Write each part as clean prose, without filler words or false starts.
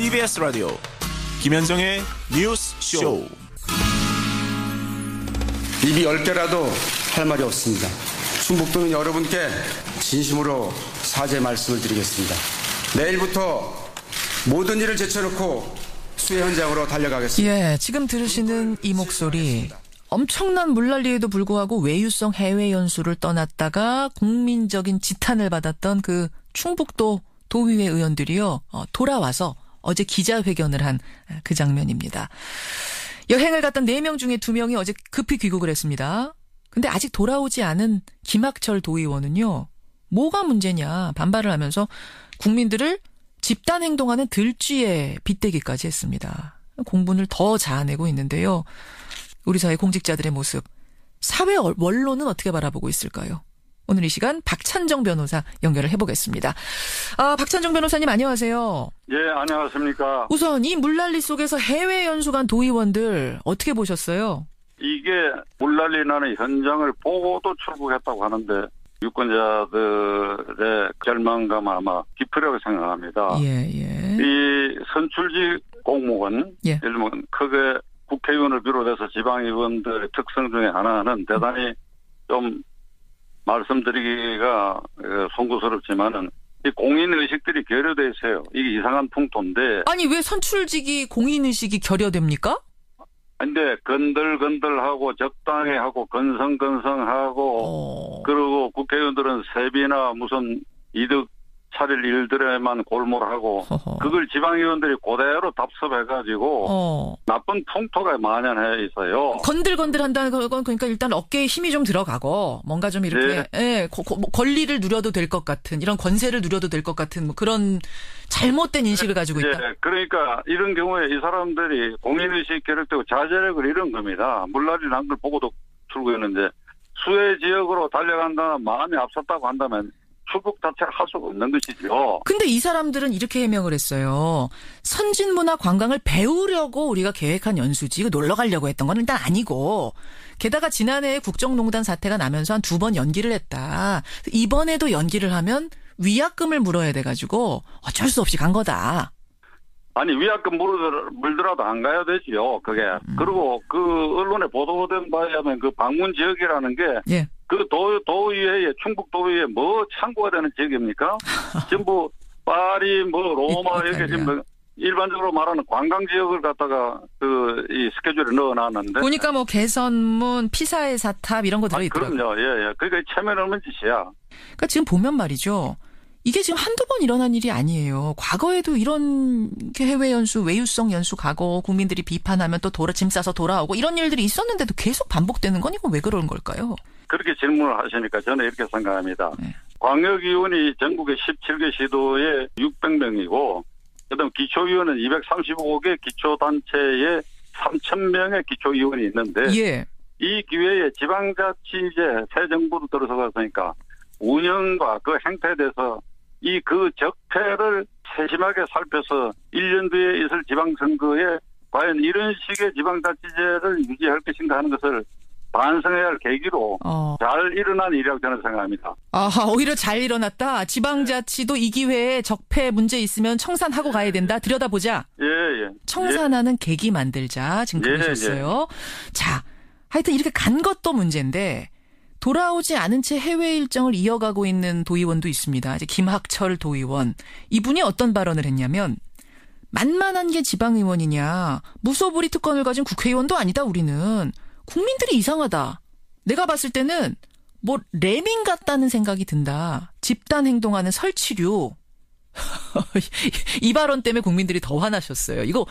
CBS 라디오 김현정의 뉴스 쇼. 입이 10개라도 할 말이 없습니다. 충북도민 여러분께 진심으로 사죄 말씀을 드리겠습니다. 내일부터 모든 일을 제쳐놓고 수해 현장으로 달려가겠습니다. 예, 지금 들으시는 이 목소리. 엄청난 물난리에도 불구하고 외유성 해외 연수를 떠났다가 국민적인 지탄을 받았던 그 충북도 도의회 의원들이요. 돌아와서 어제 기자회견을 한 그 장면입니다. 여행을 갔던 4명 중에 2명이 어제 급히 귀국을 했습니다. 근데 아직 돌아오지 않은 김학철 도의원은요. 뭐가 문제냐 반발을 하면서 국민들을 집단 행동하는 들쥐에 빗대기까지 했습니다. 공분을 더 자아내고 있는데요. 우리 사회 공직자들의 모습, 사회 원로는 어떻게 바라보고 있을까요? 오늘 이 시간 박찬정 변호사 연결을 해보겠습니다. 박찬정 변호사님 안녕하세요. 예, 안녕하십니까. 우선 이 물난리 속에서 해외 연수 간 도의원들 어떻게 보셨어요? 이게 물난리 나는 현장을 보고도 출국했다고 하는데 유권자들의 절망감 아마 깊으라고 생각합니다. 예. 이 선출직 공무원, 예. 일본 크게 국회의원을 비롯해서 지방의원들의 특성 중에 하나는 대단히 좀 말씀드리기가 송구스럽지만은 이 공인의식들이 결여돼 있어요. 이게 이상한 풍토인데. 아니 왜 선출직이 공인의식이 결여됩니까? 근데 건들건들하고 적당히 하고 건성건성하고 그리고 국회의원들은 세비나 무슨 이득 차릴 일들에만 골몰하고 그걸 지방의원들이 그대로 답습해가지고 나쁜 풍토가 만연해 있어요. 건들건들한다는 건 그러니까 일단 어깨에 힘이 좀 들어가고 뭔가 좀 이렇게 권리를 누려도 될 것 같은 이런 권세를 누려도 될 것 같은 뭐 그런 잘못된 인식을 가지고 있다. 예, 그러니까 이런 경우에 이 사람들이 공인의식 결여되고 자제력을 잃은 겁니다. 물난리 난 걸 보고도 출구했는데 수해 지역으로 달려간다 마음이 앞섰다고 한다면 출국 자체를 할 수가 없는 것이죠. 근데 이 사람들은 이렇게 해명을 했어요. 선진문화 관광을 배우려고 우리가 계획한 연수지 이거 놀러 가려고 했던 건 일단 아니고 게다가 지난해에 국정농단 사태가 나면서 한 2번 연기를 했다. 이번에도 연기를 하면 위약금을 물어야 돼가지고 어쩔 수 없이 간 거다. 아니 위약금 물더라도 안 가야 되지요. 그게. 그리고 그 언론에 보도된 바에 하면 그 방문 지역이라는 게 예. 그 도의회에 충북 도의회에 뭐 창구가 되는 지역입니까? 전부 파리 뭐 로마 이렇게 지금 일반적으로 말하는 관광 지역을 갖다가 그 이 스케줄에 넣어놨는데 보니까 뭐 개선문, 피사의 사탑 이런 거 들어있더라고요. 그럼요. 예. 그러니까 체면 없는 짓이야. 그러니까 지금 보면 말이죠. 이게 지금 한두 번 일어난 일이 아니에요. 과거에도 이런 해외 연수, 외유성 연수 가고 국민들이 비판하면 또 짐 싸서 돌아오고 이런 일들이 있었는데도 계속 반복되는 건 이건 왜 그런 걸까요? 그렇게 질문을 하시니까 저는 이렇게 생각합니다. 네. 광역위원이 전국의 17개 시도에 600명이고 그다음 기초위원은 235개 기초단체에 3,000명의 기초위원이 있는데 예. 이 기회에 지방자치제 새 정부도 들어서갔으니까 운영과 그 행태에 대해서 그 적폐를 세심하게 살펴서 1년 뒤에 있을 지방선거에 과연 이런 식의 지방자치제를 유지할 것인가 하는 것을 반성해야 할 계기로 잘 일어난 일이라고 저는 생각합니다. 아하, 오히려 잘 일어났다. 지방자치도 이 기회에 적폐 문제 있으면 청산하고 가야 된다. 들여다보자. 예. 청산하는 계기 만들자. 지금 그러셨어요. 자, 하여튼 이렇게 간 것도 문제인데 돌아오지 않은 채 해외 일정을 이어가고 있는 도의원도 있습니다. 이제 김학철 도의원. 이분이 어떤 발언을 했냐면 만만한 게 지방의원이냐. 무소불위 특권을 가진 국회의원도 아니다 우리는. 국민들이 이상하다. 내가 봤을 때는 뭐 레밍 같다는 생각이 든다. 집단 행동하는 설치류. 이 발언 때문에 국민들이 더 화나셨어요. 이거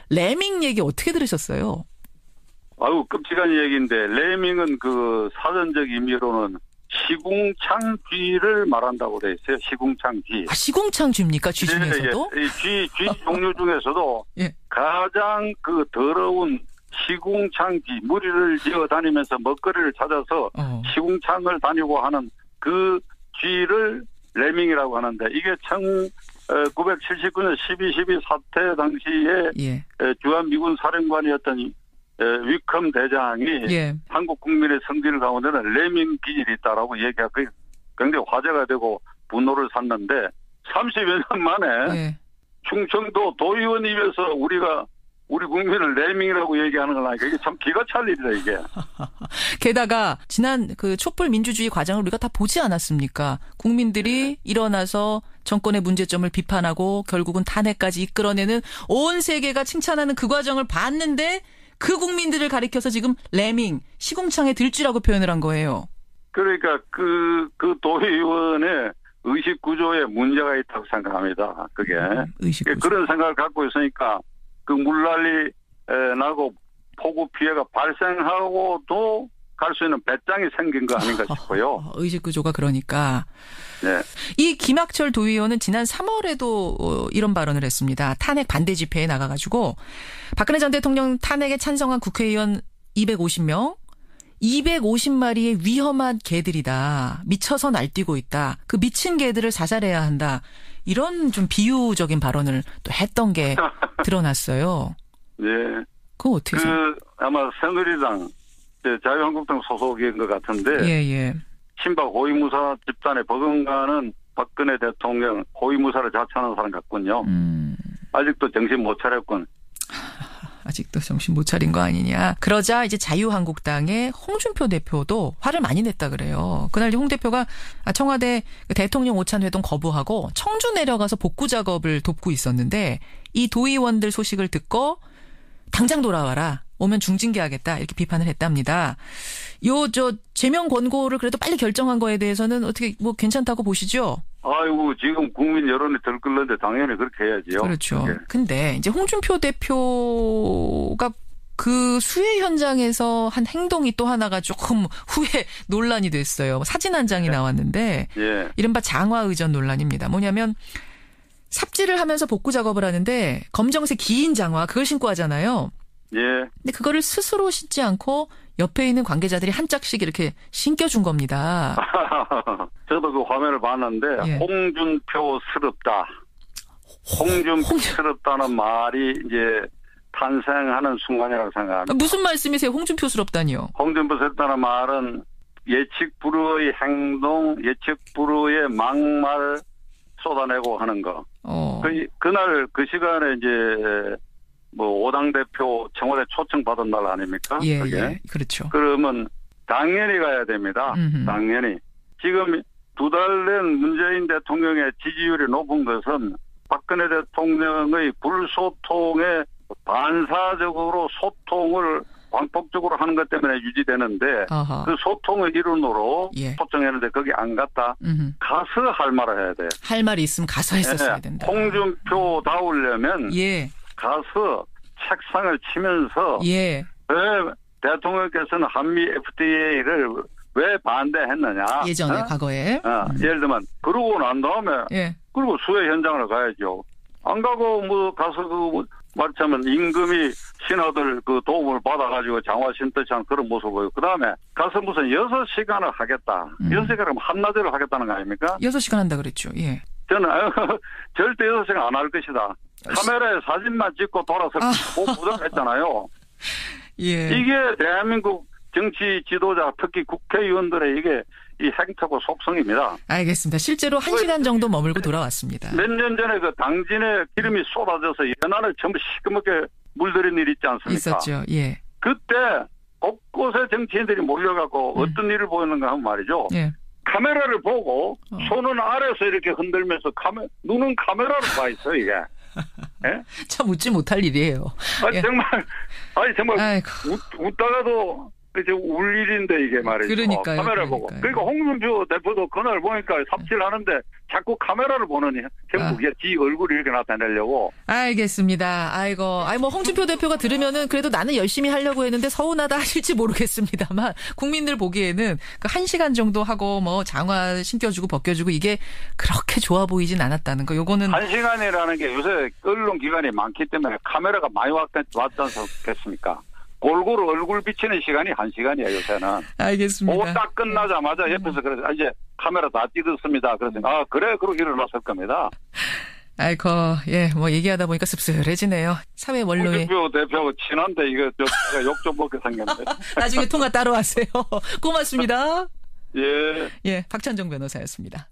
레밍 얘기 어떻게 들으셨어요? 아유 끔찍한 얘기인데 레밍은 그 사전적 의미로는 시궁창쥐를 말한다고 돼 있어요. 시궁창쥐. 시궁창쥐입니까? 쥐 중에서도? 예. 쥐 종류 중에서도 예. 가장 그 더러운 시궁창쥐 무리를 지어 다니면서 먹거리를 찾아서 시궁창을 다니고 하는 그 쥐를 레밍이라고 하는데 이게 1979년 12.12 사태 당시에 주한미군 사령관이었던 위컴 대장이 한국 국민의 성질 가운데는 레밍 기질이 있다라고 얘기하고 굉장히 화제가 되고 분노를 샀는데 30여 년 만에 충청도 도의원 입에서 우리 국민을 레밍이라고 얘기하는 건 아니까 이게 참 기가 찰 일이다 이게. 게다가 지난 그 촛불 민주주의 과정을 우리가 다 보지 않았습니까? 국민들이 일어나서 정권의 문제점을 비판하고 결국은 탄핵까지 이끌어내는 온 세계가 칭찬하는 그 과정을 봤는데 그 국민들을 가리켜서 지금 레밍, 시궁창에 들쥐라고 표현을 한 거예요. 그러니까 그 도의원의 의식 구조에 문제가 있다고 생각합니다. 그게. 의식 구조. 그런 생각을 갖고 있으니까 그 물난리 나고 폭우 피해가 발생하고도 갈 수 있는 배짱이 생긴 거 아닌가 싶어요. 의식 구조가 그러니까. 네. 이 김학철 도의원은 지난 3월에도 이런 발언을 했습니다. 탄핵 반대 집회에 나가가지고 박근혜 전 대통령 탄핵에 찬성한 국회의원 250명, 250마리의 위험한 개들이다. 미쳐서 날뛰고 있다. 그 미친 개들을 사살해야 한다. 이런 좀 비유적인 발언을 또 했던 게 드러났어요. 네. 그거 어떻게 생각해요? 아마 새누리당, 자유한국당 소속인 것 같은데 예. 친박 호위무사 집단에 버금가는 박근혜 대통령 호위무사를 자처하는 사람 같군요. 아직도 정신 못 차렸군. 아직도 정신 못 차린 거 아니냐. 그러자 이제 자유한국당의 홍준표 대표도 화를 많이 냈다 그래요. 그날 홍 대표가 청와대 대통령 오찬 회동 거부하고 청주 내려가서 복구 작업을 돕고 있었는데 이 도의원들 소식을 듣고 당장 돌아와라. 오면 중징계하겠다. 이렇게 비판을 했답니다. 제명 권고를 그래도 빨리 결정한 거에 대해서는 어떻게 뭐 괜찮다고 보시죠? 아이고 지금 국민 여론이 들끓는데 당연히 그렇게 해야지요. 그렇죠. 그게. 근데 이제 홍준표 대표가 그 수해 현장에서 한 행동이 또 하나가 조금 후에 논란이 됐어요. 사진 한 장이 나왔는데 예. 이른바 장화의전 논란입니다. 뭐냐면 삽질을 하면서 복구 작업을 하는데 검정색 긴 장화 그걸 신고 하잖아요. 예. 근데 그거를 스스로 신지 않고 옆에 있는 관계자들이 한 짝씩 이렇게 신겨준 겁니다. 저도 그 화면을 봤는데 예. 홍준표스럽다. 홍준표스럽다는 말이 이제 탄생하는 순간이라고 생각합니다. 무슨 말씀이세요? 홍준표스럽다니요? 홍준표스럽다는 말은 예측 불허의 행동, 예측 불허의 막말 쏟아내고 하는 거. 그날 그 시간에 이제 뭐 5당 대표 청와대 초청 받은 날 아닙니까? 예, 그게? 예, 그렇죠. 그러면 당연히 가야 됩니다. 당연히. 지금 2달 된 문재인 대통령의 지지율이 높은 것은 박근혜 대통령의 불소통에 반사적으로 소통을 광폭적으로 하는 것 때문에 유지되는데 아하. 그 소통의 일원으로 예. 초청했는데 거기 안 갔다. 가서 할 말을 해야 돼요. 할 말이 있으면 가서 했었어야 된다. 홍준표 다우려면 예. 가서 책상을 치면서 예. 왜 대통령께서는 한미 FTA를 왜 반대했느냐. 예전에 과거에. 예를 들면 그러고 난 다음에 예. 그리고 수해 현장을 가야죠. 안 가고 뭐 가서 그 말하자면 임금이 신하들 그 도움을 받아가지고 장화 신듯이 하는 그런 모습을 보이고 그 다음에 가서 무슨 6시간을 하겠다. 6시간을 한나절을 하겠다는 거 아닙니까? 6시간 한다 그랬죠. 예. 저는 절대 6시간 안 할 것이다. 카메라에 사진만 찍고 돌아서 부정했잖아요. 예. 이게 대한민국 정치 지도자 특히 국회의원들의 이게 이 행태고 속성입니다. 알겠습니다. 실제로 1시간 정도 머물고 돌아왔습니다. 몇 년 전에 그 당진에 기름이 쏟아져서 연안을 전부 시커멓게 물들인 일 있지 않습니까? 있었죠. 예. 그때 곳곳에 정치인들이 몰려가고 어떤 일을 보였는가 하면 말이죠. 예. 카메라를 보고 손은 아래서 이렇게 흔들면서 눈은 카메라로 가 있어요, 이게. 예? 참 웃지 못할 일이에요. 예. 정말 아이고. 웃다가도 이제 울 일인데 이게 말이죠. 그러니까요. 카메라 보고. 그러니까 홍준표 대표도 그날 보니까 삽질하는데 자꾸 카메라를 보느니 결국에 지 얼굴을 이렇게 나타내려고. 알겠습니다. 뭐 홍준표 대표가 들으면은 그래도 나는 열심히 하려고 했는데 서운하다 하실지 모르겠습니다만 국민들 보기에는 그 1시간 정도 하고 뭐 장화 신겨주고 벗겨주고 이게 그렇게 좋아 보이진 않았다는 거. 요거는 1시간이라는 게 요새 언론 기관이 많기 때문에 카메라가 많이 왔지 않겠습니까? 골고루 얼굴 비치는 시간이 1시간이에요, 요새는. 알겠습니다. 그거 딱 끝나자마자 옆에서 그래서 이제 카메라 다 찍었습니다. 그래서 그래, 그러고 일어났을 겁니다. 아이고, 예, 뭐 얘기하다 보니까 씁쓸해지네요. 사회 원로에. 홍준표 대표하고 친한데 이거 제가 욕 좀 먹게 생겼는데. 나중에 통화 따로 하세요. 고맙습니다. 예. 예, 박찬정 변호사였습니다.